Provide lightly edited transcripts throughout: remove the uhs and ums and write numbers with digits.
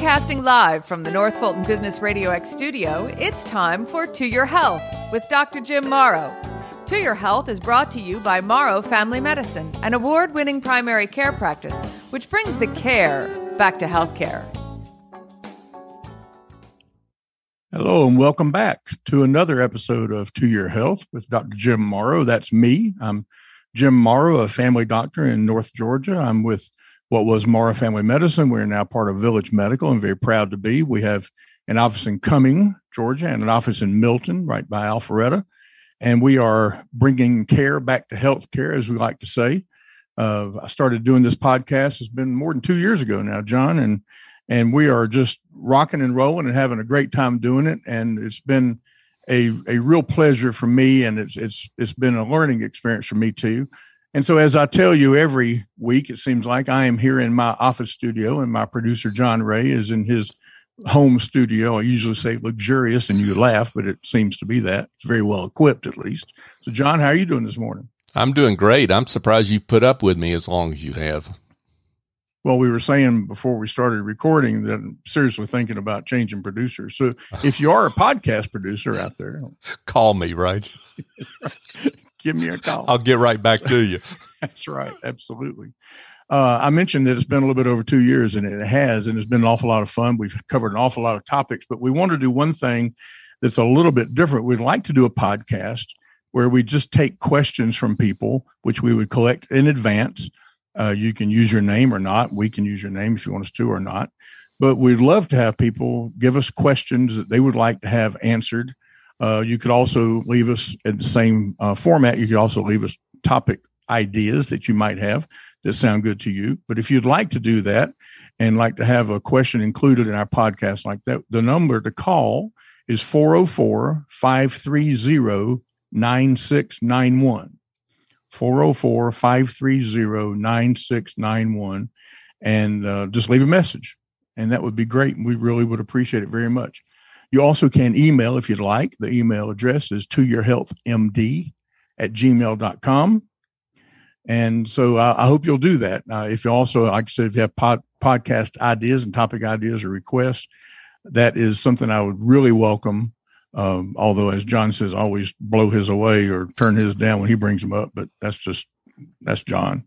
Broadcasting live from the North Fulton Business RadioX studio, it's time for To Your Health with Dr. Jim Morrow. To Your Health is brought to you by Morrow Family Medicine, an award-winning primary care practice, which brings the care back to healthcare. Hello and welcome back to another episode of To Your Health with Dr. Jim Morrow. That's me. I'm Jim Morrow, a family doctor in North Georgia. I'm with what was Morrow Family Medicine. We're now part of Village Medical and very proud to be. We have an office in Cumming, Georgia, and an office in Milton, right by Alpharetta. And we are bringing care back to healthcare, as we like to say. I started doing this podcast. It's been more than 2 years ago now, John, and we are just rocking and rolling and having a great time doing it. And it's been a real pleasure for me, and it's been a learning experience for me too. And so, as I tell you every week, it seems like I am here in my office studio, and my producer John Ray is in his home studio. I usually say luxurious, and you laugh, but it seems to be that. It's very well equipped, at least. So, John, how are you doing this morning? I'm doing great. I'm surprised you put up with me as long as you have. Well, we were saying before we started recording that I'm seriously thinking about changing producers. So if you are a podcast producer out there, call me, right? Give me a call. I'll get right back to you. That's right. Absolutely. I mentioned that it's been a little bit over 2 years, and it has, and it's been an awful lot of fun. We've covered an awful lot of topics, but we want to do one thing that's a little bit different. We'd like to do a podcast where we just take questions from people, which we would collect in advance. You can use your name or not. We can use your name if you want us to or not. But we'd love to have people give us questions that they would like to have answered. You could also leave us in the same format. You could also leave us topic ideas that you might have that sound good to you. But if you'd like to do that and like to have a question included in our podcast like that, the number to call is 404-530-9691. 404-530-9691, and just leave a message. And that would be great. We really would appreciate it very much. You also can email if you'd like. The email address is toyourhealthmd@gmail.com. And so I hope you'll do that. If you also, like I said, if you have podcast ideas and topic ideas or requests, that is something I would really welcome. Although, as John says, always blow his away or turn his down when he brings them up, but that's John.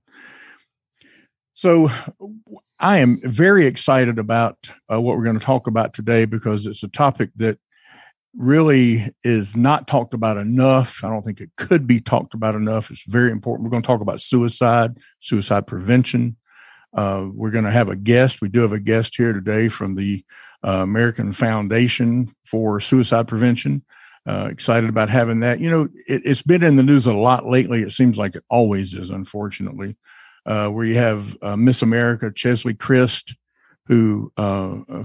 So I am very excited about what we're going to talk about today, because it's a topic that really is not talked about enough. I don't think it could be talked about enough. It's very important. We're going to talk about suicide prevention. We're going to have a guest. We do have a guest here today from the American Foundation for Suicide Prevention. Excited about having that. You know, it's been in the news a lot lately. It seems like it always is, unfortunately, where you have Miss America, Chesley Christ, who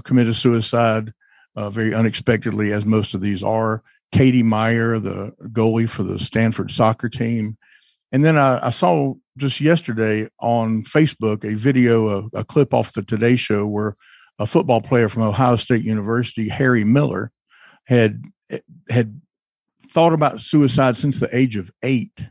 committed suicide very unexpectedly, as most of these are. Katie Meyer, the goalie for the Stanford soccer team. And then I saw just yesterday on Facebook a video, a clip off the Today Show, where a football player from Ohio State University, Harry Miller, had thought about suicide since the age of 8.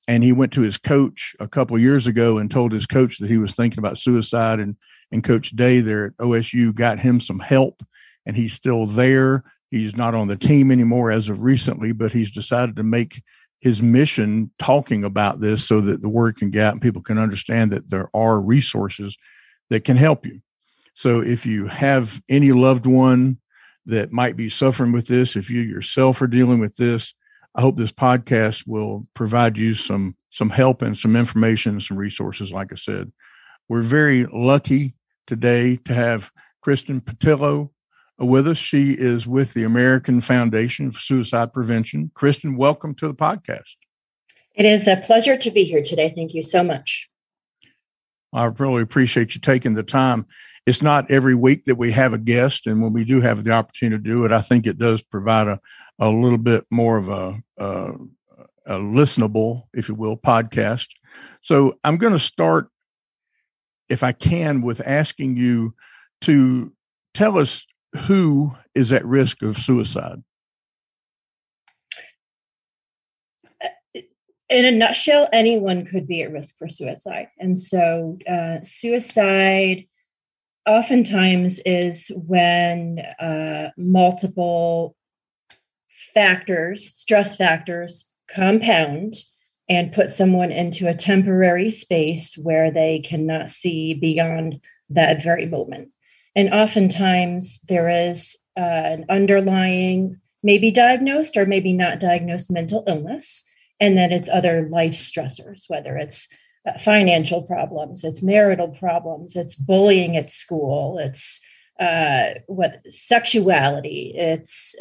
And he went to his coach a couple of years ago and told his coach that he was thinking about suicide. And Coach Day there at OSU got him some help, and he's still there. He's not on the team anymore as of recently, but he's decided to make his mission talking about this so that the word can get out and people can understand that there are resources that can help you. So if you have any loved one that might be suffering with this, if you yourself are dealing with this, I hope this podcast will provide you some help and some information and some resources. Like I said, we're very lucky today to have Kristen Petillo with us. She is with the American Foundation for Suicide Prevention. Kristen, welcome to the podcast. It is a pleasure to be here today. Thank you so much. I really appreciate you taking the time. It's not every week that we have a guest, and when we do have the opportunity to do it, I think it does provide a little bit more of a listenable, if you will, podcast. So I'm going to start, if I can, with asking you to tell us who is at risk of suicide. In a nutshell, anyone could be at risk for suicide. And so suicide oftentimes is when multiple factors, stress factors, compound and put someone into a temporary space where they cannot see beyond that very moment. And oftentimes there is an underlying, maybe diagnosed or maybe not diagnosed mental illness. And then it's other life stressors, whether it's financial problems, it's marital problems, it's bullying at school, it's sexuality, it's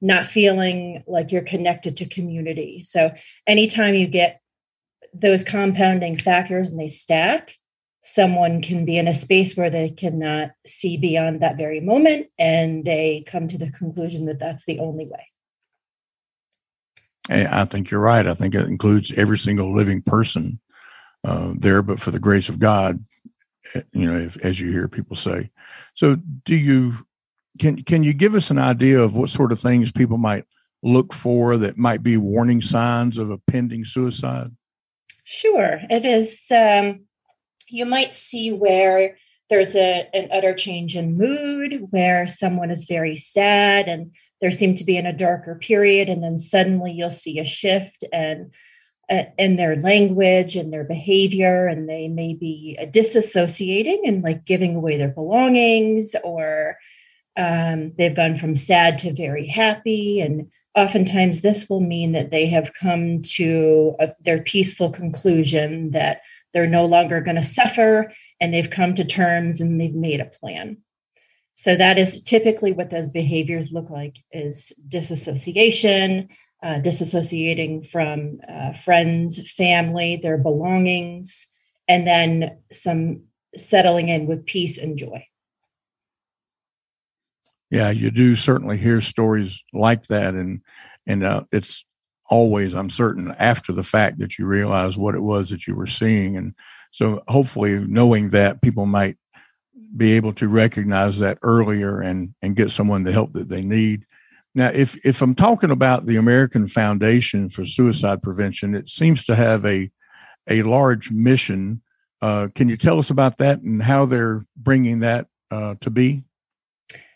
not feeling like you're connected to community. So anytime you get those compounding factors and they stack, someone can be in a space where they cannot see beyond that very moment, and they come to the conclusion that that's the only way. I think you're right. I think it includes every single living person there, but for the grace of God, as you hear people say. So can you give us an idea of what sort of things people might look for that might be warning signs of a pending suicide? Sure. It is. You might see where there's an utter change in mood, where someone is very sad and there seemed to be in a darker period, and then suddenly you'll see a shift and in their language and their behavior, and they may be disassociating and like giving away their belongings, or they've gone from sad to very happy. And oftentimes this will mean that they have come to their peaceful conclusion that they're no longer going to suffer, and they've come to terms and they've made a plan. So that is typically what those behaviors look like, is disassociation, disassociating from friends, family, their belongings, and then some settling in with peace and joy. Yeah, you do certainly hear stories like that. And it's always, I'm certain, after the fact that you realize what it was that you were seeing. And so hopefully knowing that, people might be able to recognize that earlier and get someone the help that they need. Now, if I'm talking about the American Foundation for Suicide Prevention, it seems to have a large mission. Can you tell us about that and how they're bringing that to be?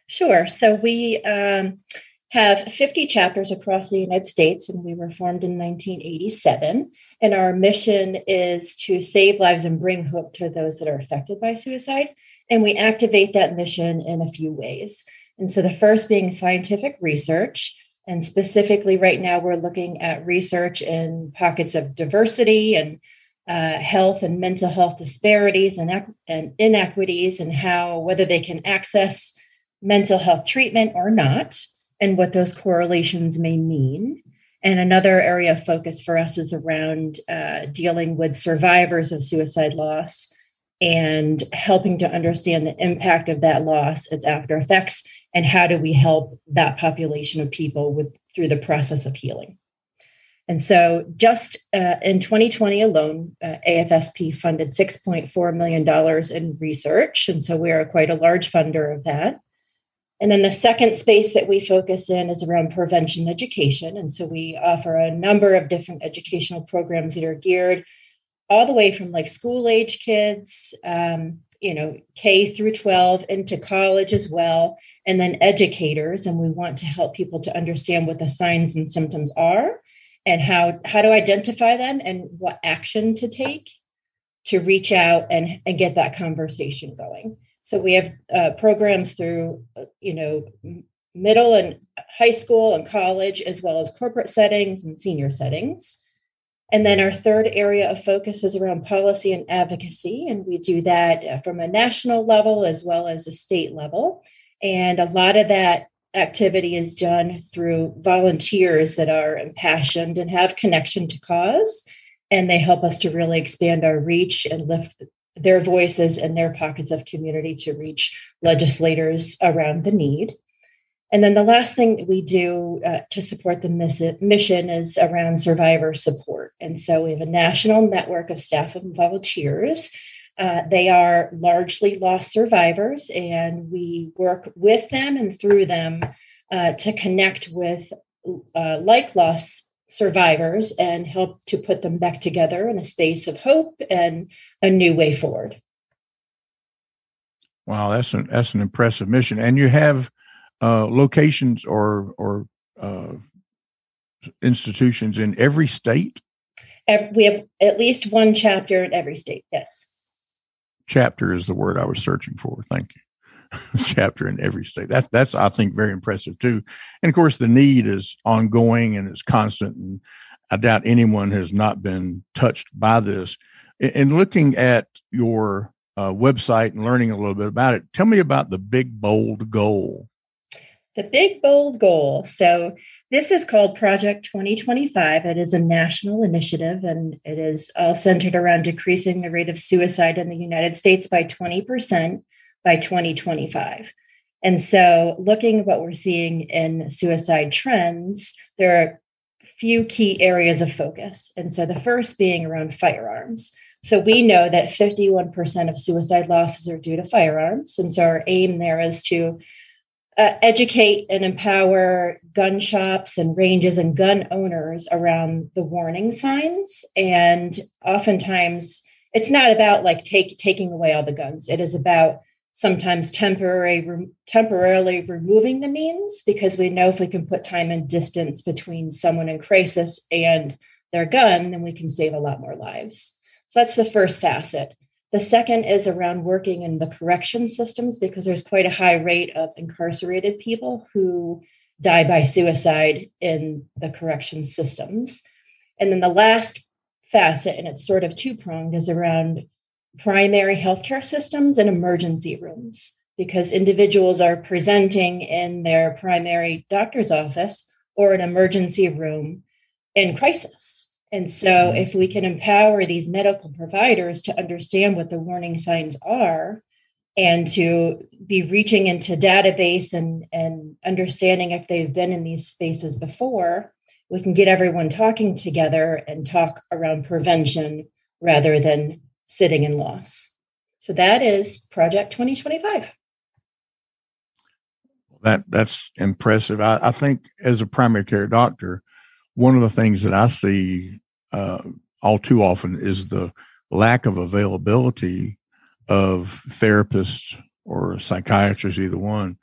Sure. So we have 50 chapters across the United States, and we were formed in 1987. And our mission is to save lives and bring hope to those that are affected by suicide. And we activate that mission in a few ways. And so the first being scientific research. And specifically right now, we're looking at research in pockets of diversity and health and mental health disparities and inequities, and how, whether they can access mental health treatment or not, and what those correlations may mean. And another area of focus for us is around dealing with survivors of suicide loss and helping to understand the impact of that loss, its after effects, and how do we help that population of people through the process of healing. And so just in 2020 alone, AFSP funded $6.4 million in research. And so we are quite a large funder of that. And then the second space that we focus in is around prevention education. And so we offer a number of different educational programs that are geared all the way from like school age kids, K through 12 into college as well, and then educators. And we want to help people to understand what the signs and symptoms are and how to identify them and what action to take to reach out and get that conversation going. So we have programs through, middle and high school and college, as well as corporate settings and senior settings. And then our third area of focus is around policy and advocacy. And we do that from a national level as well as a state level. And a lot of that activity is done through volunteers that are impassioned and have connection to cause. And they help us to really expand our reach and lift their voices and their pockets of community to reach legislators around the need. And then the last thing that we do to support the mission is around survivor support. And so we have a national network of staff and volunteers. They are largely loss survivors, and we work with them and through them to connect with like loss survivors and help to put them back together in a space of hope and a new way forward. Wow, that's an impressive mission. And you have locations or institutions in every state? We have at least one chapter in every state, yes. Chapter is the word I was searching for. Thank you. Chapter in every state. That's I think very impressive too. And of course, the need is ongoing and it's constant. And I doubt anyone has not been touched by this. In looking at your website and learning a little bit about it, tell me about the big bold goal. The big bold goal. So this is called Project 2025. It is a national initiative, and it is all centered around decreasing the rate of suicide in the United States by 20% by 2025. And so looking at what we're seeing in suicide trends, there are a few key areas of focus. And so the first being around firearms. So we know that 51% of suicide losses are due to firearms. And so our aim there is to educate and empower gun shops and ranges and gun owners around the warning signs. And oftentimes it's not about like taking away all the guns. It is about sometimes temporarily removing the means, because we know if we can put time and distance between someone in crisis and their gun, then we can save a lot more lives. So that's the first facet. The second is around working in the correction systems, because there's quite a high rate of incarcerated people who die by suicide in the correction systems. And then the last facet, and it's sort of two-pronged, is around primary healthcare systems and emergency rooms, because individuals are presenting in their primary doctor's office or an emergency room in crisis. And so if we can empower these medical providers to understand what the warning signs are and to be reaching into database and understanding if they've been in these spaces before, we can get everyone talking together and talk around prevention rather than sitting in loss. So that is Project 2025. That's impressive. I think as a primary care doctor, one of the things that I see all too often is the lack of availability of therapists or psychiatrists, either one,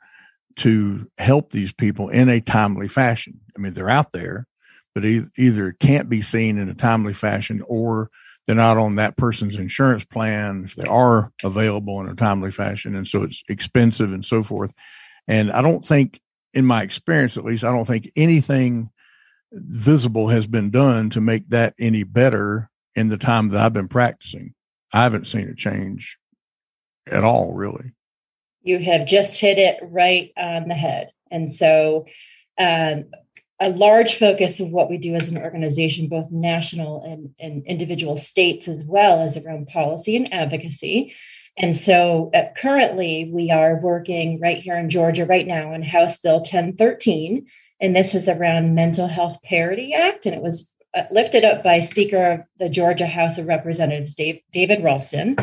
to help these people in a timely fashion. I mean, they're out there, but either can't be seen in a timely fashion, or they're not on that person's insurance plan if they are available in a timely fashion. And so it's expensive and so forth. And I don't think, in my experience at least, I don't think anything visible has been done to make that any better in the time that I've been practicing. I haven't seen a change at all, really. You have just hit it right on the head. And so a large focus of what we do as an organization, both national and individual states, as well as around policy and advocacy. And so currently we are working right here in Georgia right now on House Bill 1013. And this is around Mental Health Parity Act. And it was lifted up by Speaker of the Georgia House of Representatives, David Ralston.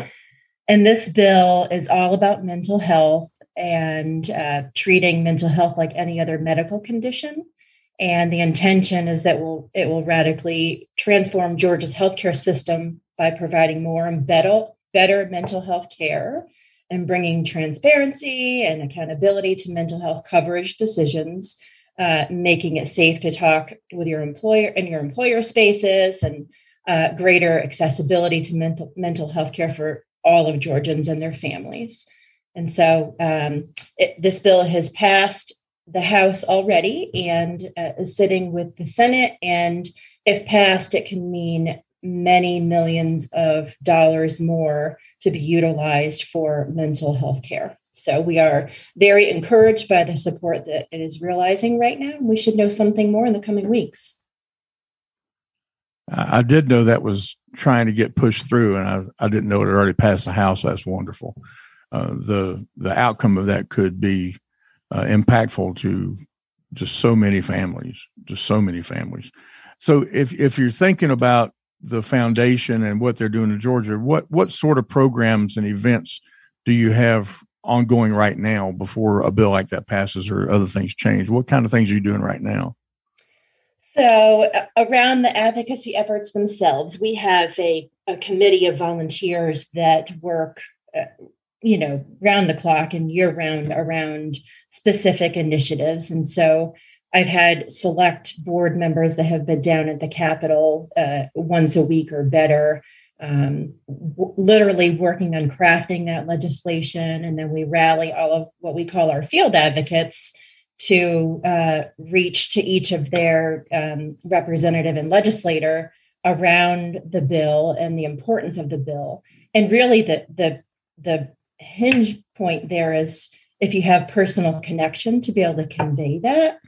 And this bill is all about mental health and treating mental health like any other medical condition. And the intention is that it will radically transform Georgia's healthcare system by providing more and better mental health care and bringing transparency and accountability to mental health coverage decisions, making it safe to talk with your employer in your employer spaces, and greater accessibility to mental health care for all of Georgians and their families. And so this bill has passed the House already and is sitting with the Senate. And if passed, it can mean many millions of dollars more to be utilized for mental health care. So we are very encouraged by the support that it is realizing right now. We should know something more in the coming weeks. I did know that was trying to get pushed through, and I didn't know it had already passed the House. That's wonderful. The outcome of that could be impactful to just so many families. So if you're thinking about the foundation and what they're doing in Georgia, what sort of programs and events do you have ongoing right now before a bill like that passes or other things change? What kind of things are you doing right now? So around the advocacy efforts themselves, we have a committee of volunteers that work round the clock and year round around specific initiatives. And so I've had select board members that have been down at the Capitol once a week or better, literally working on crafting that legislation. And then we rally all of what we call our field advocates to reach to each of their representative and legislator around the bill and the importance of the bill. And really the hinge point there is if you have personal connection to be able to convey that,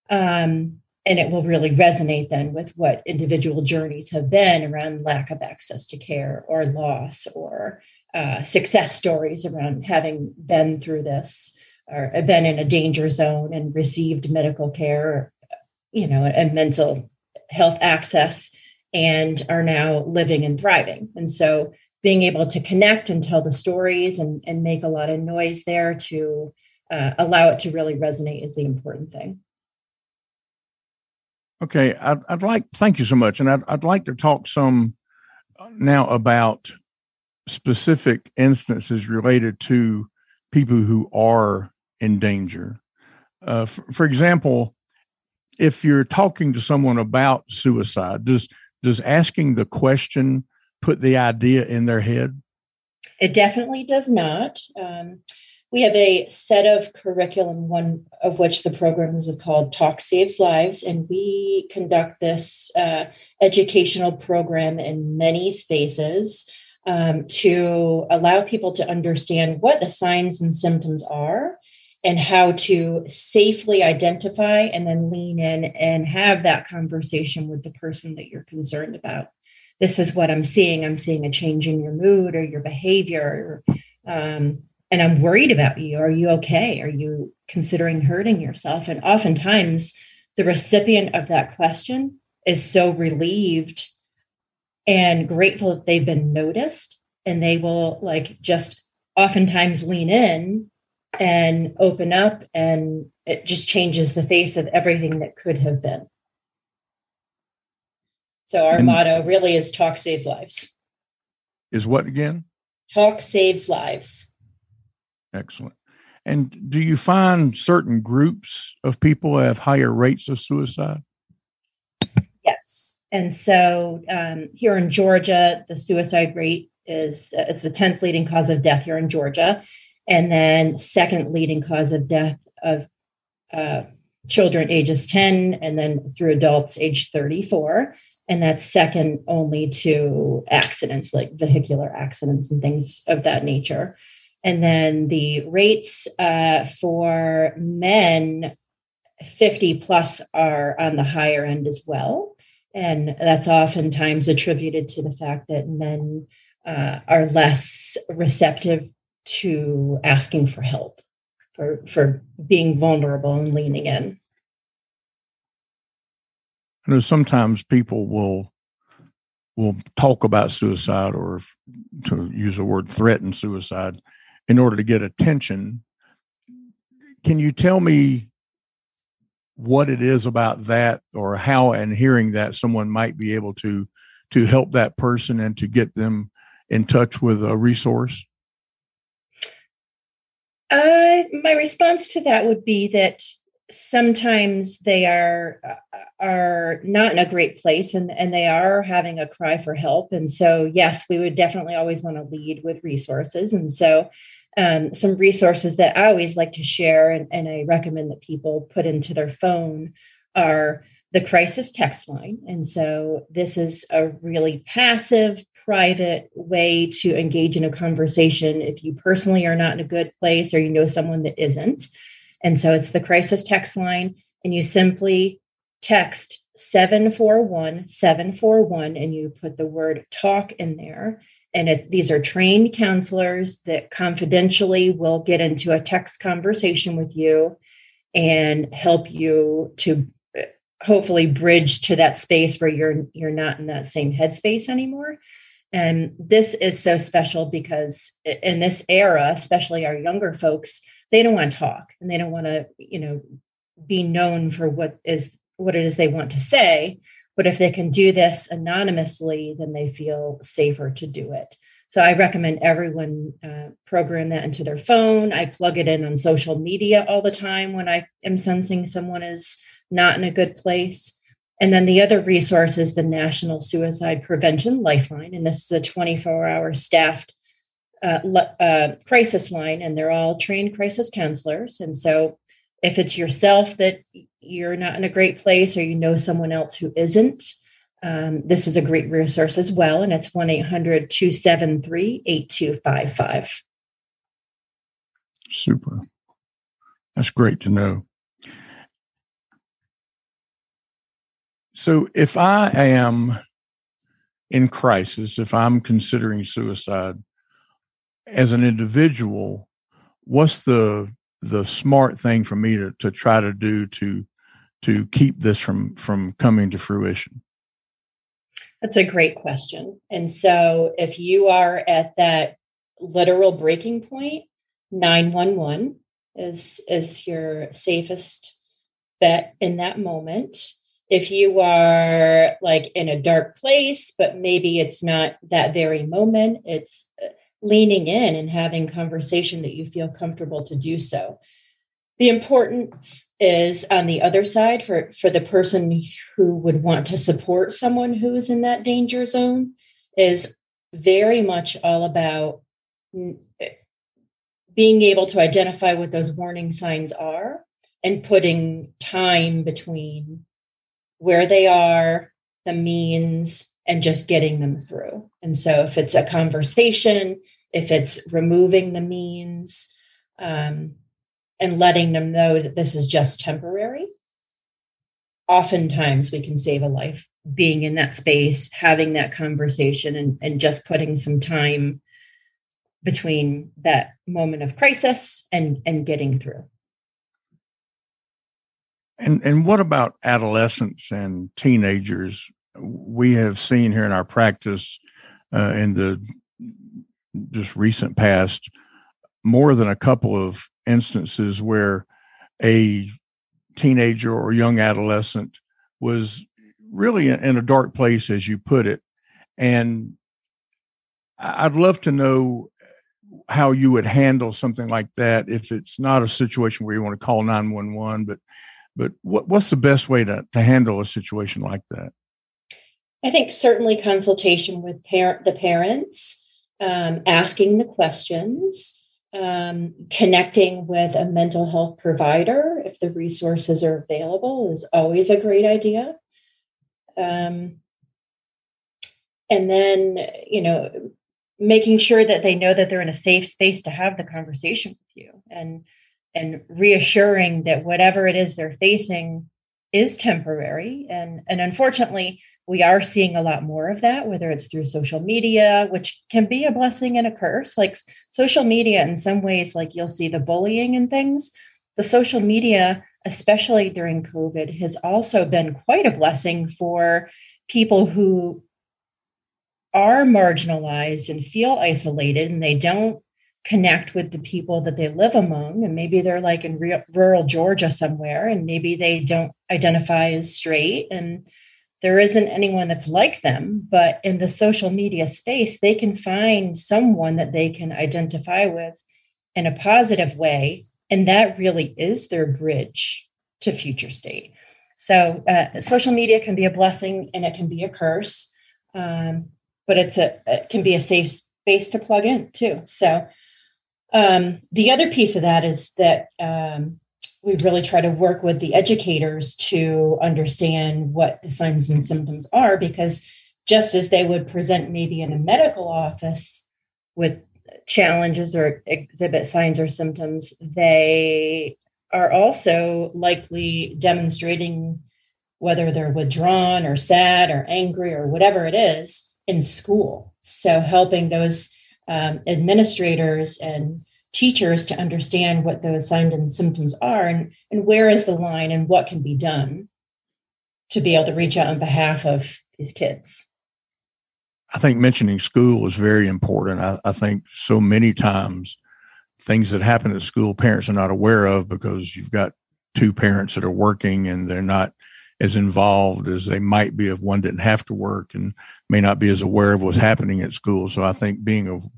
and it will really resonate then with what individual journeys have been around lack of access to care or loss or success stories around having been through this or been in a danger zone and received medical care, and mental health access and are now living and thriving. And so being able to connect and tell the stories and make a lot of noise there to allow it to really resonate is the important thing. Okay, thank you so much. And I'd like to talk some now about specific instances related to people who are in danger. For example, if you're talking to someone about suicide, does asking the question put the idea in their head? It definitely does not. We have a set of curriculum, one of which the program is called Talk Saves Lives, and we conduct this educational program in many spaces to allow people to understand what the signs and symptoms are and how to safely identify and then lean in and have that conversation with the person that you're concerned about. This is what I'm seeing. I'm seeing a change in your mood or your behavior, and I'm worried about you. Are you okay? Are you considering hurting yourself? And oftentimes the recipient of that question is so relieved and grateful that they've been noticed, and they will just oftentimes lean in and open up, and it just changes the face of everything that could have been. So our motto really is Talk Saves Lives. Is what again? Talk Saves Lives. Excellent. And do you find certain groups of people have higher rates of suicide? Yes. And so here in Georgia, the suicide rate it's the 10th leading cause of death here in Georgia. And then second leading cause of death of children ages 10 and then through adults age 34. And that's second only to accidents like vehicular accidents and things of that nature. And then the rates for men 50 plus are on the higher end as well. And that's oftentimes attributed to the fact that men are less receptive to asking for help, for being vulnerable and leaning in. I know sometimes people will talk about suicide, or to use the word threaten suicide, in order to get attention. Can you tell me what it is about that, or how, and hearing that, someone might be able to help that person and to get them in touch with a resource? My response to that would be that sometimes they are not in a great place, and they are having a cry for help. And so, yes, we would definitely always want to lead with resources. And so some resources that I always like to share and I recommend that people put into their phone are the crisis text line. And so this is a really passive, private way to engage in a conversation if you personally are not in a good place or you know someone that isn't. And so it's the crisis text line, and you simply text 741-741 and you put the word talk in there. And these are trained counselors that confidentially will get into a text conversation with you and help you to hopefully bridge to that space where you're not in that same headspace anymore. And this is so special because in this era, especially our younger folks, they don't want to talk, and they don't want to, be known for what it is they want to say. But if they can do this anonymously, then they feel safer to do it. So I recommend everyone program that into their phone. I plug it in on social media all the time when I am sensing someone is not in a good place. And then the other resource is the National Suicide Prevention Lifeline. And this is a 24-hour staffed crisis line, and they're all trained crisis counselors. And so if it's yourself that you're not in a great place, or you know someone else who isn't, this is a great resource as well. And it's 1-800-273-8255. Super. That's great to know. So if I am in crisis, if I'm considering suicide as an individual, what's the smart thing for me to try to do to keep this from coming to fruition? That's a great question. And so if you are at that literal breaking point, 911 is your safest bet in that moment. If you are like in a dark place, but maybe it's not that very moment, it's leaning in and having conversation that you feel comfortable to do so. The importance is on the other side for the person who would want to support someone who's in that danger zone is very much all about being able to identify what those warning signs are and putting time between where they are, the means, and just getting them through. And so if it's a conversation, if it's removing the means, and letting them know that this is just temporary, oftentimes we can save a life being in that space, having that conversation, and just putting some time between that moment of crisis and getting through. And what about adolescents and teenagers? We have seen here in our practice in the just recent past more than a couple of instances where a teenager or young adolescent was really in a dark place, as you put it. And I'd love to know how you would handle something like that if it's not a situation where you want to call 911, but what's the best way to handle a situation like that? I think certainly consultation with the parents, asking the questions, connecting with a mental health provider if the resources are available is always a great idea. And then, making sure that they know that they're in a safe space to have the conversation with you, and reassuring that whatever it is they're facing is temporary. And unfortunately, we are seeing a lot more of that, whether it's through social media, which can be a blessing and a curse. Like social media, in some ways, like you'll see the bullying and things. The social media, especially during COVID, has also been quite a blessing for people who are marginalized and feel isolated, and they don't connect with the people that they live among. And maybe they're like in rural Georgia somewhere, and maybe they don't identify as straight, and there isn't anyone that's like them. But in the social media space, they can find someone that they can identify with in a positive way. And that really is their bridge to future state. So social media can be a blessing and it can be a curse, but it can be a safe space to plug in too. So the other piece of that is that we really try to work with the educators to understand what the signs and symptoms are, because just as they would present maybe in a medical office with challenges or exhibit signs or symptoms, they are also likely demonstrating whether they're withdrawn or sad or angry or whatever it is in school. So helping those administrators and teachers to understand what those signs and symptoms are, and where is the line and what can be done to be able to reach out on behalf of these kids. I think mentioning school is very important. I think so many times things that happen at school, parents are not aware of because you've got two parents that are working and they're not as involved as they might be if one didn't have to work and may not be as aware of what's happening at school. So I think being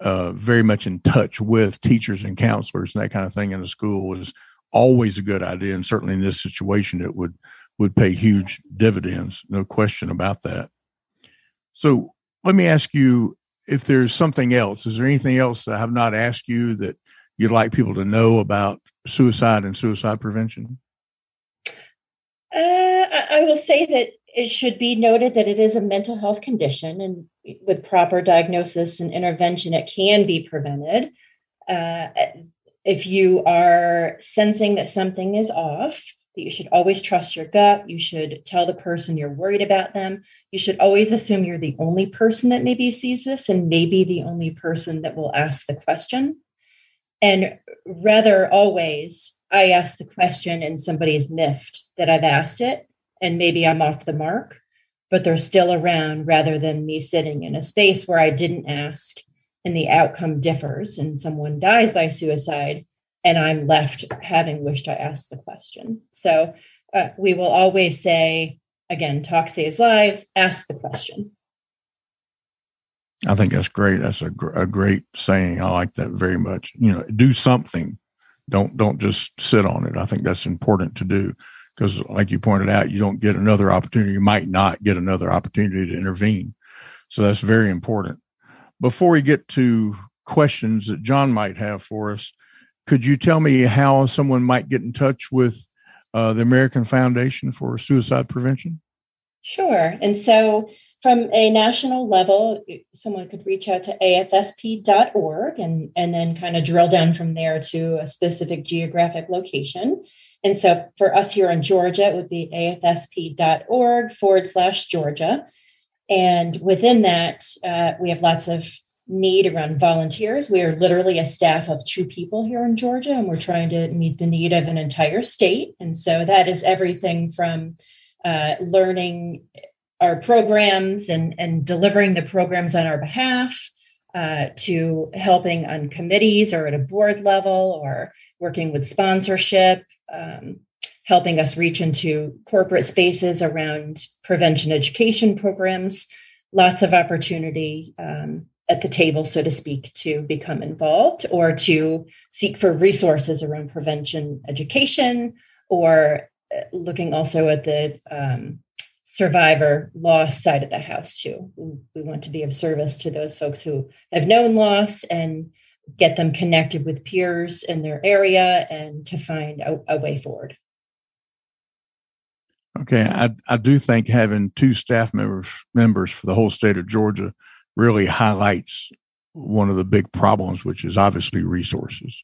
very much in touch with teachers and counselors and that kind of thing in the school is always a good idea. And certainly in this situation, it would pay huge dividends. No question about that. So let me ask you if there's something else. Is there anything else that I have not asked you that you'd like people to know about suicide and suicide prevention? I will say that it should be noted that it is a mental health condition, and with proper diagnosis and intervention, it can be prevented. If you are sensing that something is off, that you should always trust your gut. You should tell the person you're worried about them. You should always assume you're the only person that maybe sees this and maybe the only person that will ask the question. And rather always, I ask the question and somebody's miffed that I've asked it, and maybe I'm off the mark, but they're still around, rather than me sitting in a space where I didn't ask and the outcome differs and someone dies by suicide and I'm left having wished I asked the question. So we will always say, again, talk saves lives, ask the question. I think that's great. That's a great saying. I like that very much. Do something. Don't just sit on it. I think that's important to do because, like you pointed out, you don't get another opportunity. You might not get another opportunity to intervene. So that's very important. Before we get to questions that John might have for us, could you tell me how someone might get in touch with the American Foundation for Suicide Prevention? Sure. And so from a national level, someone could reach out to afsp.org and then kind of drill down from there to a specific geographic location. And so for us here in Georgia, it would be afsp.org/Georgia. And within that, we have lots of need around volunteers. We are literally a staff of 2 people here in Georgia, and we're trying to meet the need of an entire state. And so that is everything from learning our programs and delivering the programs on our behalf, to helping on committees or at a board level, or working with sponsorship, helping us reach into corporate spaces around prevention education programs. Lots of opportunity at the table, so to speak, to become involved or to seek for resources around prevention education, or looking also at the survivor loss side of the house too. We want to be of service to those folks who have known loss and get them connected with peers in their area and to find a way forward. Okay. I do think having 2 staff members for the whole state of Georgia really highlights one of the big problems, which is obviously resources.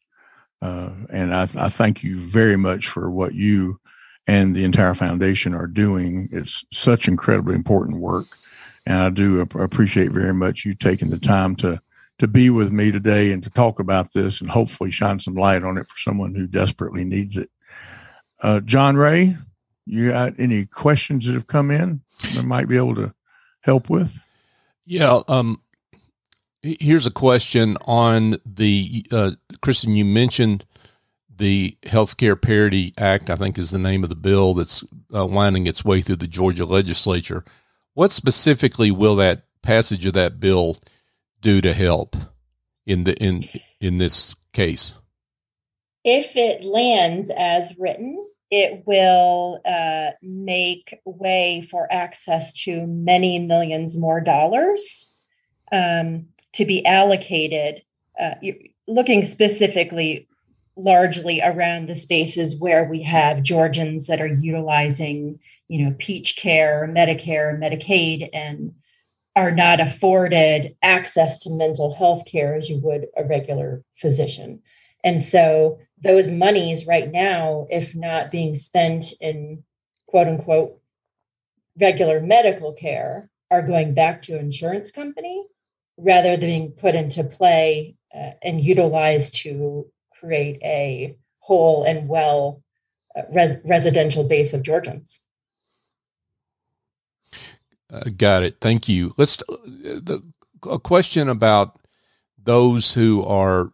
And I thank you very much for what you and the entire foundation are doing. It's such incredibly important work. And I do appreciate very much you taking the time to be with me today and to talk about this and hopefully shine some light on it for someone who desperately needs it. John Ray, you got any questions that have come in that might be able to help with? Yeah. Here's a question on the, Kristen, you mentioned the Healthcare Parity Act, I think is the name of the bill that's winding its way through the Georgia legislature. What specifically will that passage of that bill do to help in this case? If it lands as written, it will make way for access to many millions more dollars to be allocated, looking specifically largely around the spaces where we have Georgians that are utilizing, Peach Care, Medicare, Medicaid, and are not afforded access to mental health care as you would a regular physician. And so those monies right now, if not being spent in quote unquote regular medical care, are going back to an insurance company rather than being put into play and utilized to create a whole and well residential base of Georgians. Got it. Thank you. A question about those who are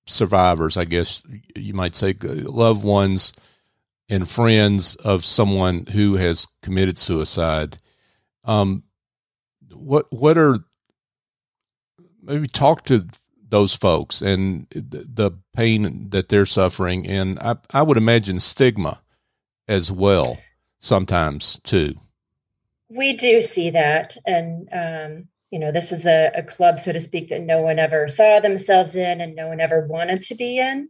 survivors, I guess you might say, loved ones and friends of someone who has committed suicide. What are, maybe talk to those folks and the pain that they're suffering. And I would imagine stigma as well sometimes too. We do see that. And, this is a club, so to speak, that no one ever saw themselves in and no one ever wanted to be in.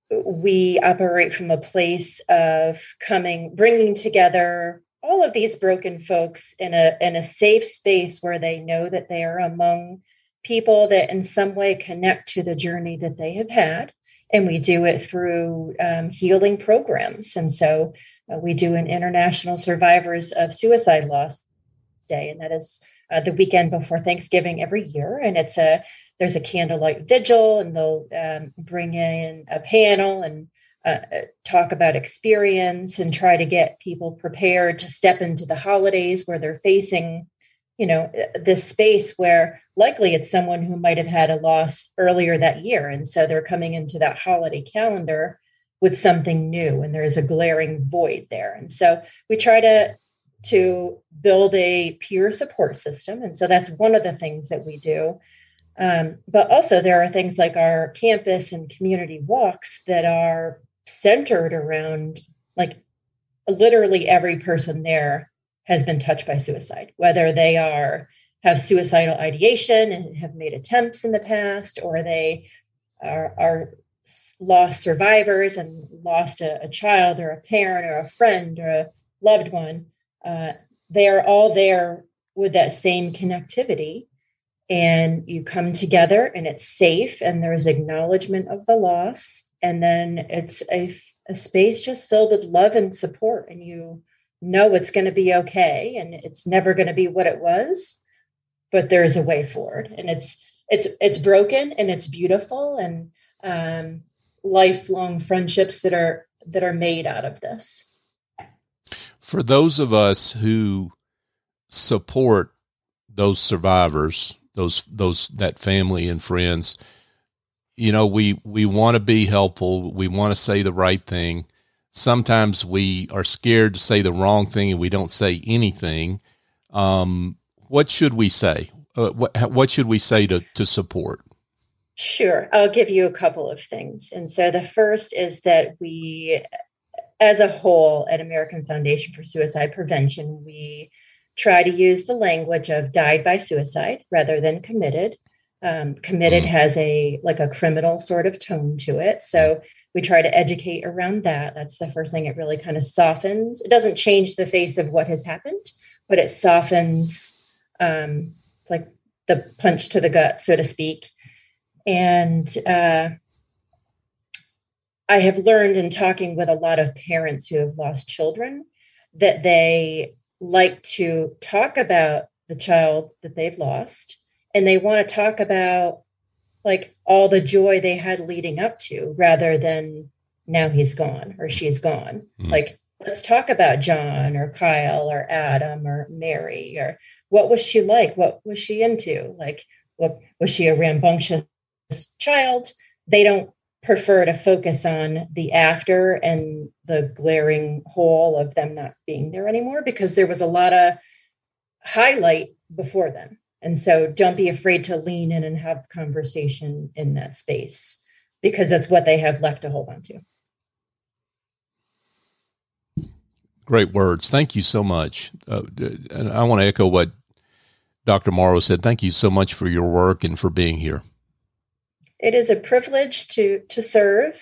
We operate from a place of bringing together all of these broken folks in a safe space where they know that they are among people that in some way connect to the journey that they have had. And we do it through healing programs. And so we do an International Survivors of Suicide Loss Day, and that is the weekend before Thanksgiving every year. And there's a candlelight vigil, and they'll bring in a panel and talk about experience and try to get people prepared to step into the holidays where they're facing, this space where likely it's someone who might have had a loss earlier that year. And so they're coming into that holiday calendar with something new, and there is a glaring void there. And so we try to build a peer support system. And so that's one of the things that we do. But also there are things like our campus and community walks that are centered around, like, literally every person there has been touched by suicide, whether they have suicidal ideation and have made attempts in the past, or they are lost survivors and lost a child or a parent or a friend or a loved one. They are all there with that same connectivity, and you come together and it's safe and there's acknowledgement of the loss. And then it's a space just filled with love and support, and you know it's going to be okay, and it's never going to be what it was, but there's a way forward. And it's broken and it's beautiful, and lifelong friendships that are made out of this. For those of us who support those survivors, that family and friends, we want to be helpful. We want to say the right thing. Sometimes we are scared to say the wrong thing and we don't say anything. What should we say? What should we say to support? Sure. I'll give you a couple of things. And so the first is that we, as a whole at American Foundation for Suicide Prevention, we try to use the language of died by suicide rather than committed. Committed has a criminal sort of tone to it. So we try to educate around that. That's the first thing. It really kind of softens. It doesn't change the face of what has happened, but it softens, like the punch to the gut, so to speak. And I have learned in talking with a lot of parents who have lost children that they like to talk about the child that they've lost, and they want to talk about like all the joy they had leading up to, rather than now he's gone or she's gone. Like, let's talk about John or Kyle or Adam or Mary, or what was she like? What was she into? Like, what was she a rambunctious child? They don't prefer to focus on the after and the glaring hole of them not being there anymore, because there was a lot of highlight before them. And so don't be afraid to lean in and have conversation in that space, because that's what they have left to hold on to. Great words. Thank you so much. And I want to echo what Dr. Morrow said. Thank you so much for your work and for being here. It is a privilege to serve.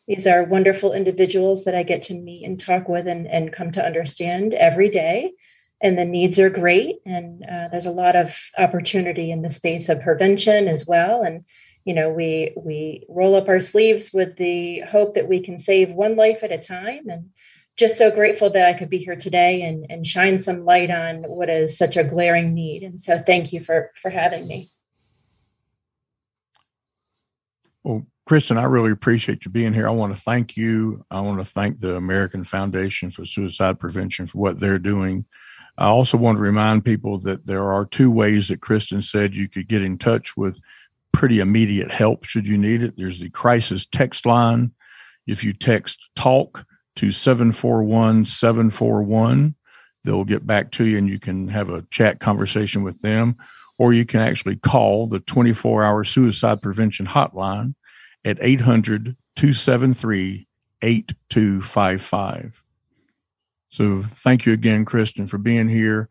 These are wonderful individuals that I get to meet and talk with and come to understand every day. And the needs are great. And there's a lot of opportunity in the space of prevention as well. And, we roll up our sleeves with the hope that we can save one life at a time. And just so grateful that I could be here today and shine some light on what is such a glaring need. And so thank you for having me. Well, Kristen, I really appreciate you being here. I want to thank you. I want to thank the American Foundation for Suicide Prevention for what they're doing. I also want to remind people that there are 2 ways that Kristen said you could get in touch with pretty immediate help should you need it. There's the crisis text line. If you text TALK to 741-741, they'll get back to you and you can have a chat conversation with them. Or you can actually call the 24-hour suicide prevention hotline at 800-273-8255. So thank you again, Kristen, for being here.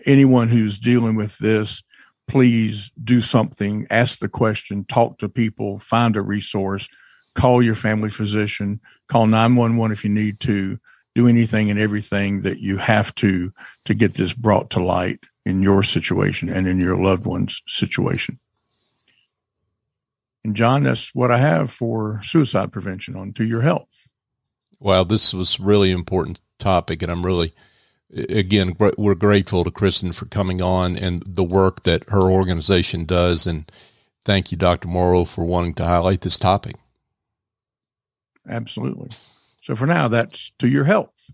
Anyone who's dealing with this, please do something, ask the question, talk to people, find a resource, call your family physician, call 911 if you need to, do anything and everything that you have to get this brought to light in your situation and in your loved one's situation. And John, that's what I have for suicide prevention on To Your Health. Wow, this was a really important topic, and I'm really, again, we're grateful to Kristen for coming on and the work that her organization does. And thank you, Dr. Morrow, for wanting to highlight this topic. Absolutely. So for now, that's To Your Health.